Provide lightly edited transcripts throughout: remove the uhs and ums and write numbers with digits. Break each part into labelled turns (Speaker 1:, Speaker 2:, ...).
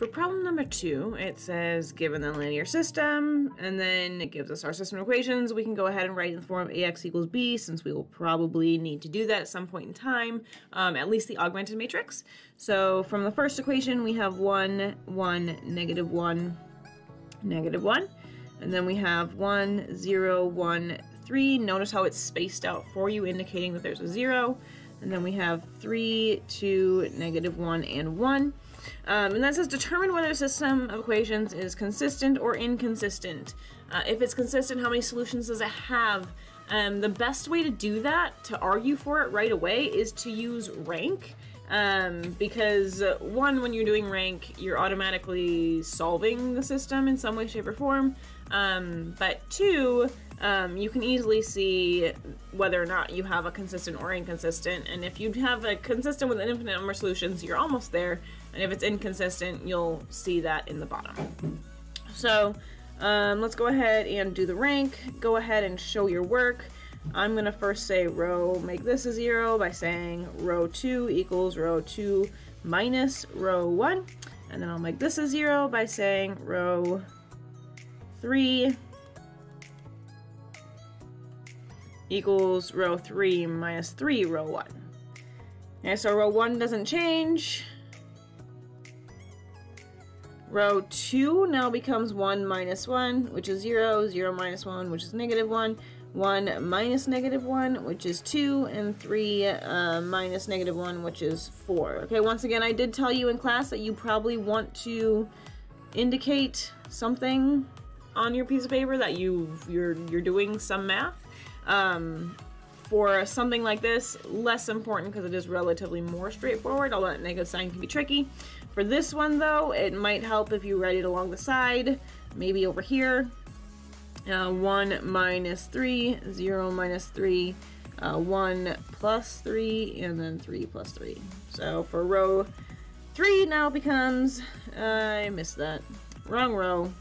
Speaker 1: For problem number 2, it says given the linear system, and then it gives us our system equations. We can go ahead and write in the form of ax equals b, since we will probably need to do that at some point in time, at least the augmented matrix. So from the first equation, we have 1, 1, negative 1, negative 1. And then we have 1, 0, 1, 3. Notice how it's spaced out for you, indicating that there's a 0. And then we have 3, 2, negative 1, and 1. And that says determine whether a system of equations is consistent or inconsistent. If it's consistent, how many solutions does it have? The best way to do that, to argue for it right away, is to use rank. Because one, when you're doing rank, you're automatically solving the system in some way, shape, or form. But two, you can easily see whether or not you have a consistent or inconsistent. And if you have a consistent with an infinite number of solutions, you're almost there. And if it's inconsistent, you'll see that in the bottom. So let's go ahead and do the rank. Go ahead and show your work. I'm going to first say row, make this a 0 by saying row 2 equals row 2 minus row 1. And then I'll make this a 0 by saying row 3 equals row 3 minus 3 row 1. Okay, so row 1 doesn't change. Row 2 now becomes 1 minus 1, which is 0, 0 minus 1, which is negative 1, 1 minus negative 1, which is 2, and 3 minus negative 1, which is 4. Okay, once again, I did tell you in class that you probably want to indicate something on your piece of paper that you're doing some math. For something like this, less important because it is relatively more straightforward, although that negative sign can be tricky. For this one though, it might help if you write it along the side, maybe over here. 1 minus 3, 0 minus 3, 1 plus 3, and then 3 plus 3. So for row 3 now becomes, I missed that, wrong row.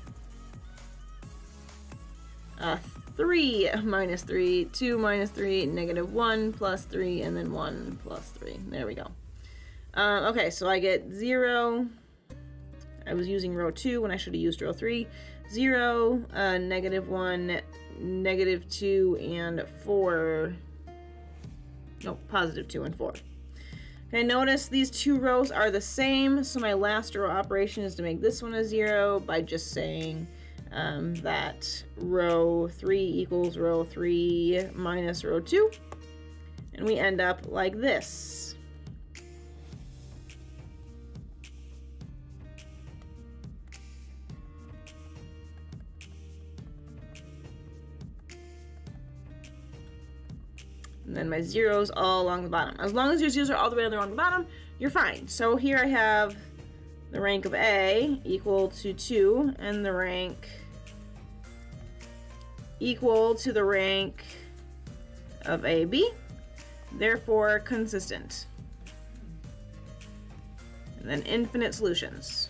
Speaker 1: 3 minus 3, 2 minus 3, negative 1 plus 3, and then 1 plus 3. There we go. Okay, so I get 0. I was using row 2 when I should have used row 3. 0, negative 1, negative 2, and 4. No, positive 2 and 4. Okay, notice these two rows are the same, so my last row operation is to make this one a 0 by just saying that row 3 equals row 3 minus row 2. And we end up like this. And then my zeros all along the bottom. As long as your zeros are all the way along the bottom, you're fine. So here I have the rank of A equal to 2, and the rank equal to the rank of AB, therefore consistent. And then infinite solutions.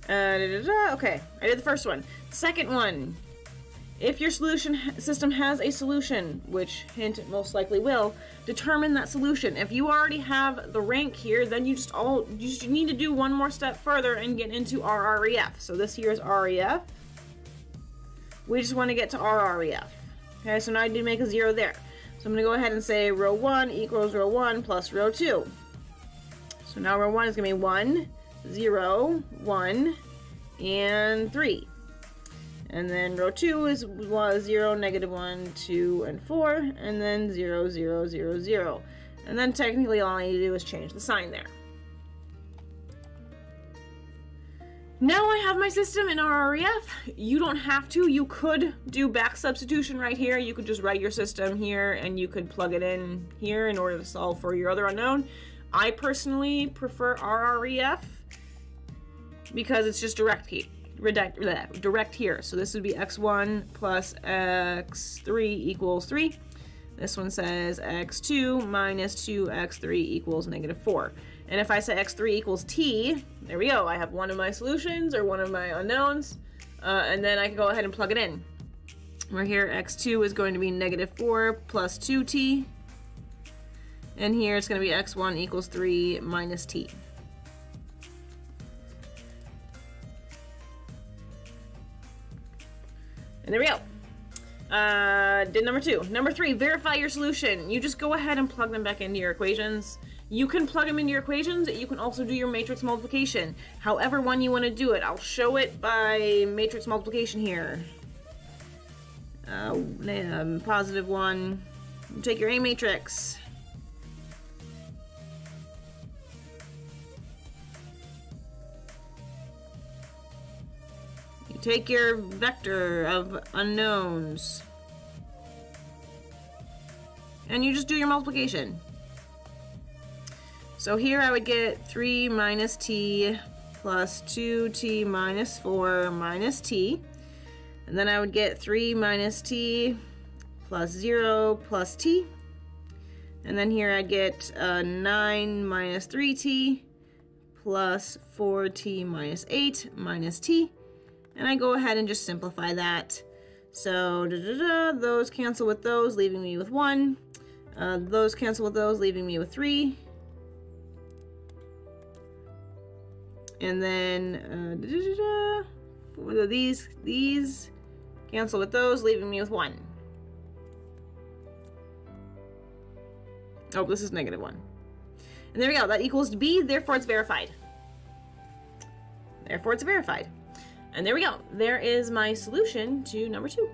Speaker 1: Okay, I did the first one. Second one. If your solution system has a solution, which hint most likely will, determine that solution. If you already have the rank here, then you just need to do one more step further and get into RREF. So this here is REF. We just want to get to RREF. Okay, so now I need to make a 0 there. So I'm going to go ahead and say row 1 equals row 1 plus row 2. So now row 1 is going to be 1, 0, 1, and 3. And then row 2 was 0, negative 1, 2, and 4, and then 0, 0, 0, 0. And then technically all I need to do is change the sign there. Now I have my system in RREF. You don't have to. You could do back substitution right here. You could just write your system here, and you could plug it in here in order to solve for your other unknown. I personally prefer RREF because it's just direct here. So this would be x1 plus x3 equals 3. This one says x2 minus 2x3 equals negative 4. And if I say x3 equals t, there we go. I have one of my solutions or one of my unknowns. And then I can go ahead and plug it in. Where here x2 is going to be negative 4 plus 2t. And here it's going to be x1 equals 3 minus t. And there we go. Did number 2. Number 3, verify your solution. You just go ahead and plug them back into your equations. You can plug them into your equations. You can also do your matrix multiplication. However one you want to do it. I'll show it by matrix multiplication here. Positive 1. Take your A matrix. You take your vector of unknowns. And you just do your multiplication. So here I would get 3 minus t plus 2t minus 4 minus t. And then I would get 3 minus t plus 0 plus t. And then here I'd get 9 minus 3t plus 4t minus 8 minus t. And I go ahead and just simplify that. So those cancel with those, leaving me with 1. Those cancel with those, leaving me with 3. And then these cancel with those, leaving me with 1. Oh, this is negative 1. And there we go. That equals b, therefore it's verified. Therefore it's verified. And there we go. There is my solution to number 2.